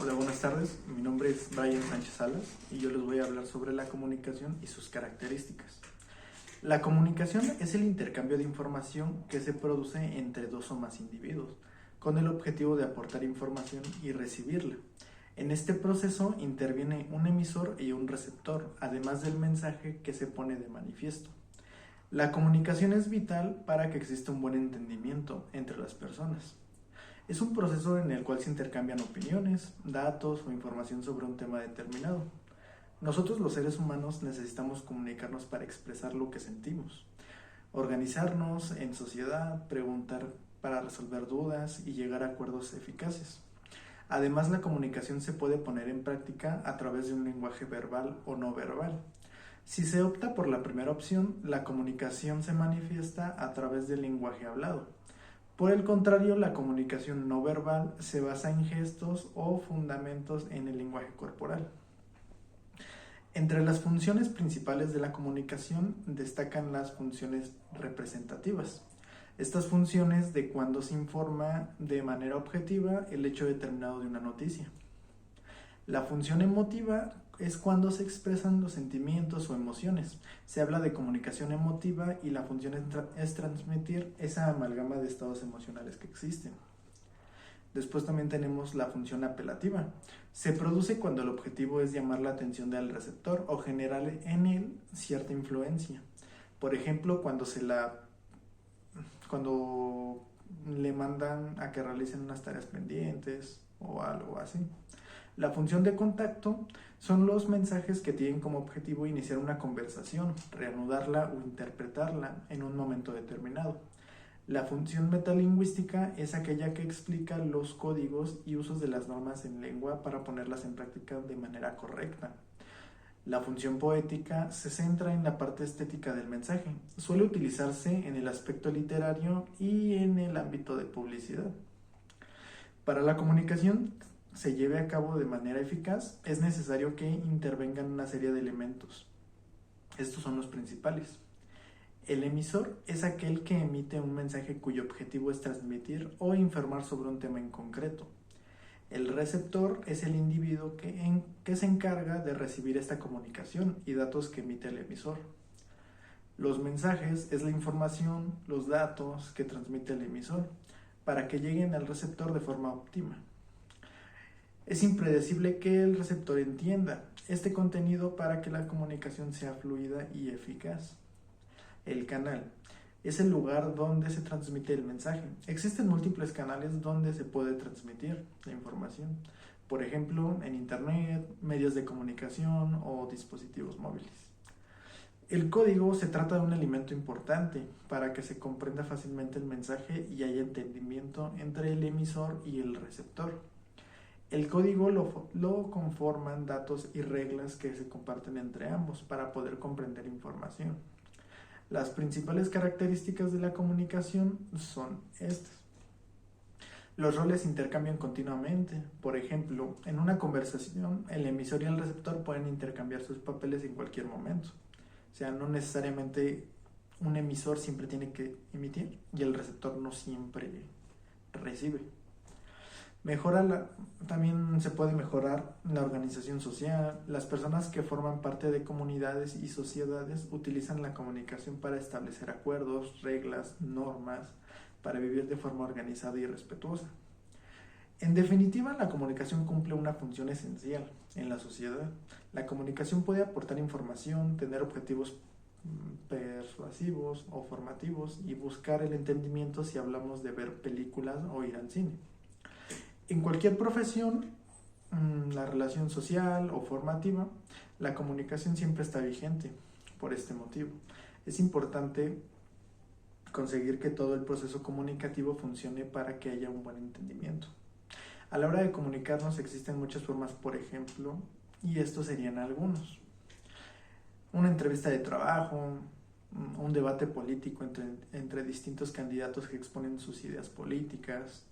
Hola, buenas tardes. Mi nombre es Brian Sánchez Salas y yo les voy a hablar sobre la comunicación y sus características. La comunicación es el intercambio de información que se produce entre dos o más individuos, con el objetivo de aportar información y recibirla. En este proceso interviene un emisor y un receptor, además del mensaje que se pone de manifiesto. La comunicación es vital para que exista un buen entendimiento entre las personas. Es un proceso en el cual se intercambian opiniones, datos o información sobre un tema determinado. Nosotros los seres humanos necesitamos comunicarnos para expresar lo que sentimos, organizarnos en sociedad, preguntar para resolver dudas y llegar a acuerdos eficaces. Además, la comunicación se puede poner en práctica a través de un lenguaje verbal o no verbal. Si se opta por la primera opción, la comunicación se manifiesta a través del lenguaje hablado. Por el contrario, la comunicación no verbal se basa en gestos o fundamentos en el lenguaje corporal. Entre las funciones principales de la comunicación destacan las funciones representativas. Estas funciones de cuando se informa de manera objetiva el hecho determinado de una noticia. La función emotiva es cuando se expresan los sentimientos o emociones. Se habla de comunicación emotiva y la función es transmitir esa amalgama de estados emocionales que existen. Después también tenemos la función apelativa. Se produce cuando el objetivo es llamar la atención del receptor o generar en él cierta influencia. Por ejemplo, cuando le mandan a que realicen unas tareas pendientes o algo así. La función de contacto son los mensajes que tienen como objetivo iniciar una conversación, reanudarla o interpretarla en un momento determinado. La función metalingüística es aquella que explica los códigos y usos de las normas en lengua para ponerlas en práctica de manera correcta. La función poética se centra en la parte estética del mensaje. Suele utilizarse en el aspecto literario y en el ámbito de publicidad. Para la comunicación se lleve a cabo de manera eficaz, es necesario que intervengan una serie de elementos. Estos son los principales. El emisor es aquel que emite un mensaje cuyo objetivo es transmitir o informar sobre un tema en concreto. El receptor es el individuo que se encarga de recibir esta comunicación y datos que emite el emisor. Los mensajes es la información, los datos que transmite el emisor para que lleguen al receptor de forma óptima. Es impredecible que el receptor entienda este contenido para que la comunicación sea fluida y eficaz. El canal es el lugar donde se transmite el mensaje. Existen múltiples canales donde se puede transmitir la información. Por ejemplo, en internet, medios de comunicación o dispositivos móviles. El código se trata de un elemento importante para que se comprenda fácilmente el mensaje y haya entendimiento entre el emisor y el receptor. El código lo conforman datos y reglas que se comparten entre ambos para poder comprender información. Las principales características de la comunicación son estas. Los roles se intercambian continuamente. Por ejemplo, en una conversación, el emisor y el receptor pueden intercambiar sus papeles en cualquier momento. O sea, no necesariamente un emisor siempre tiene que emitir y el receptor no siempre recibe. También se puede mejorar la organización social. Las personas que forman parte de comunidades y sociedades utilizan la comunicación para establecer acuerdos, reglas, normas, para vivir de forma organizada y respetuosa. En definitiva, la comunicación cumple una función esencial en la sociedad. La comunicación puede aportar información, tener objetivos persuasivos o formativos y buscar el entendimiento si hablamos de ver películas o ir al cine. En cualquier profesión, la relación social o formativa, la comunicación siempre está vigente por este motivo. Es importante conseguir que todo el proceso comunicativo funcione para que haya un buen entendimiento. A la hora de comunicarnos existen muchas formas, por ejemplo, y estos serían algunos. Una entrevista de trabajo, un debate político entre distintos candidatos que exponen sus ideas políticas,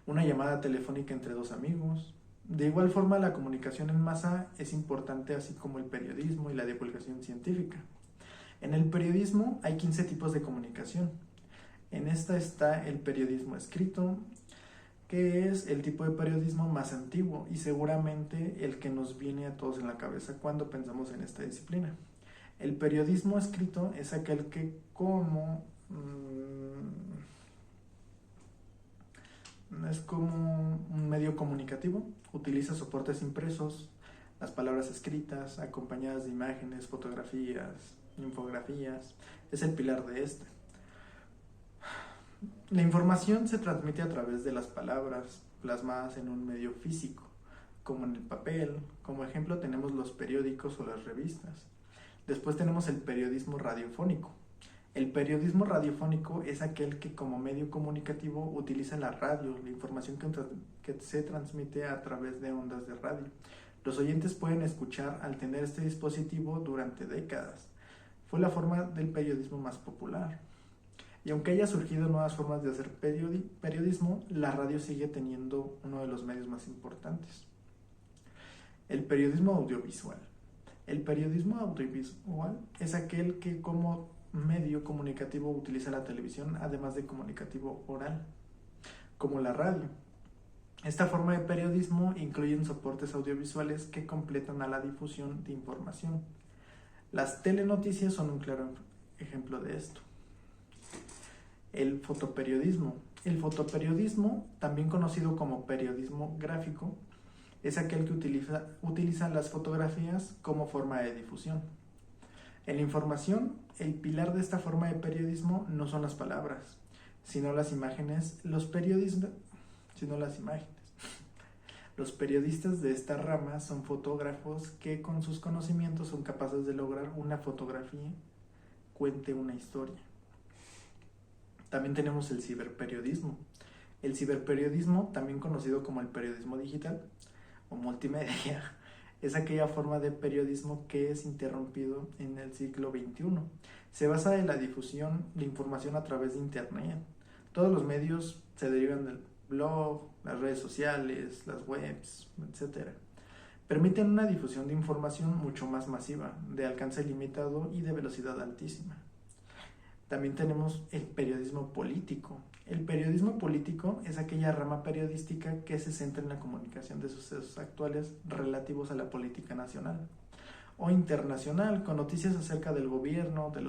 una llamada telefónica entre dos amigos. De igual forma, la comunicación en masa es importante, así como el periodismo y la divulgación científica. En el periodismo hay 15 tipos de comunicación. En esta está el periodismo escrito, que es el tipo de periodismo más antiguo y seguramente el que nos viene a todos en la cabeza cuando pensamos en esta disciplina. El periodismo escrito es aquel que es como un medio comunicativo, utiliza soportes impresos, las palabras escritas, acompañadas de imágenes, fotografías, infografías, es el pilar de este. La información se transmite a través de las palabras plasmadas en un medio físico, como en el papel. Como ejemplo tenemos los periódicos o las revistas. Después tenemos el periodismo radiofónico. El periodismo radiofónico es aquel que como medio comunicativo utiliza la radio, la información que se transmite a través de ondas de radio. Los oyentes pueden escuchar al tener este dispositivo durante décadas. Fue la forma del periodismo más popular. Y aunque haya surgido nuevas formas de hacer periodismo, la radio sigue teniendo uno de los medios más importantes. El periodismo audiovisual. El periodismo audiovisual es aquel que como medio comunicativo utiliza la televisión, además de comunicativo oral, como la radio. Esta forma de periodismo incluye soportes audiovisuales que completan a la difusión de información. Las telenoticias son un claro ejemplo de esto. El fotoperiodismo. El fotoperiodismo, también conocido como periodismo gráfico, es aquel que utiliza las fotografías como forma de difusión. En la información, el pilar de esta forma de periodismo no son las palabras, sino las imágenes. Los periodistas de esta rama son fotógrafos que con sus conocimientos son capaces de lograr una fotografía cuente una historia. También tenemos el ciberperiodismo. El ciberperiodismo, también conocido como el periodismo digital o multimedia, es aquella forma de periodismo que es interrumpido en el siglo XXI. Se basa en la difusión de información a través de Internet. Todos los medios se derivan del blog, las redes sociales, las webs, etc. Permiten una difusión de información mucho más masiva, de alcance limitado y de velocidad altísima. También tenemos el periodismo político. El periodismo político es aquella rama periodística que se centra en la comunicación de sucesos actuales relativos a la política nacional o internacional, con noticias acerca del gobierno, de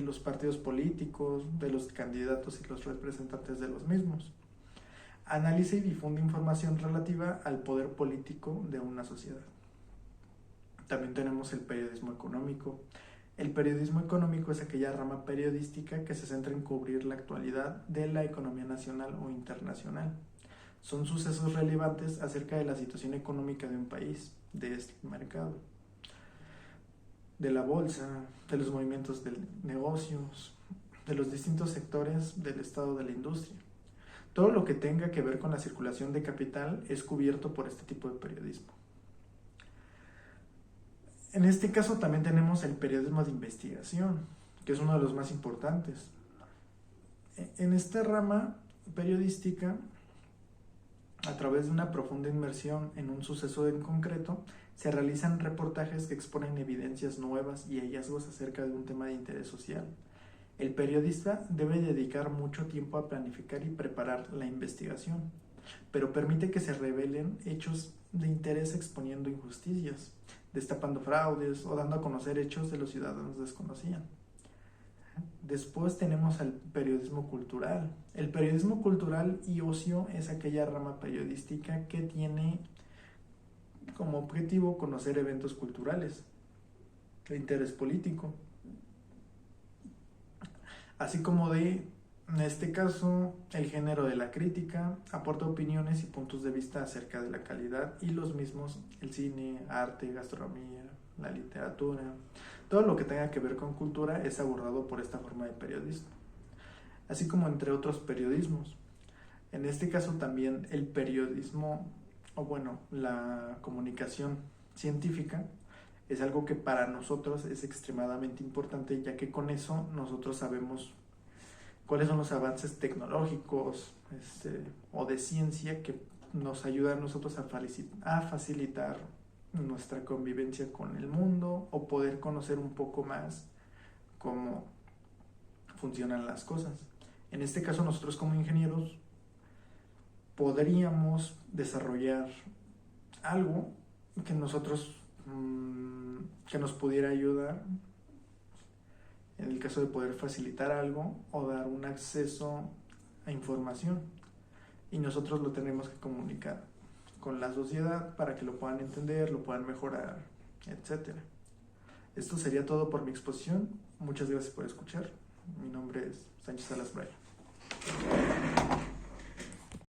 los partidos políticos, de los candidatos y los representantes de los mismos. Analiza y difunde información relativa al poder político de una sociedad. También tenemos el periodismo económico. El periodismo económico es aquella rama periodística que se centra en cubrir la actualidad de la economía nacional o internacional. Son sucesos relevantes acerca de la situación económica de un país, de este mercado, de la bolsa, de los movimientos de negocios, de los distintos sectores del estado de la industria. Todo lo que tenga que ver con la circulación de capital es cubierto por este tipo de periodismo. En este caso también tenemos el periodismo de investigación, que es uno de los más importantes. En esta rama periodística, a través de una profunda inmersión en un suceso en concreto, se realizan reportajes que exponen evidencias nuevas y hallazgos acerca de un tema de interés social. El periodista debe dedicar mucho tiempo a planificar y preparar la investigación, pero permite que se revelen hechos de interés exponiendo injusticias, destapando fraudes o dando a conocer hechos que los ciudadanos desconocían. Después tenemos el periodismo cultural. El periodismo cultural y ocio es aquella rama periodística que tiene como objetivo conocer eventos culturales de interés político, así como en este caso, el género de la crítica aporta opiniones y puntos de vista acerca de la calidad y los mismos, el cine, arte, gastronomía, la literatura. Todo lo que tenga que ver con cultura es abordado por esta forma de periodismo, así como entre otros periodismos. En este caso también el periodismo, la comunicación científica es algo que para nosotros es extremadamente importante, ya que con eso nosotros sabemos cuáles son los avances tecnológicos o de ciencia que nos ayudan a nosotros a facilitar nuestra convivencia con el mundo o poder conocer un poco más cómo funcionan las cosas. En este caso nosotros como ingenieros podríamos desarrollar algo que nosotros, que nos pudiera ayudar en el caso de poder facilitar algo o dar un acceso a información, y nosotros lo tenemos que comunicar con la sociedad para que lo puedan entender, lo puedan mejorar, etcétera. Esto sería todo por mi exposición. Muchas gracias por escuchar. Mi nombre es Sánchez Salas Braya.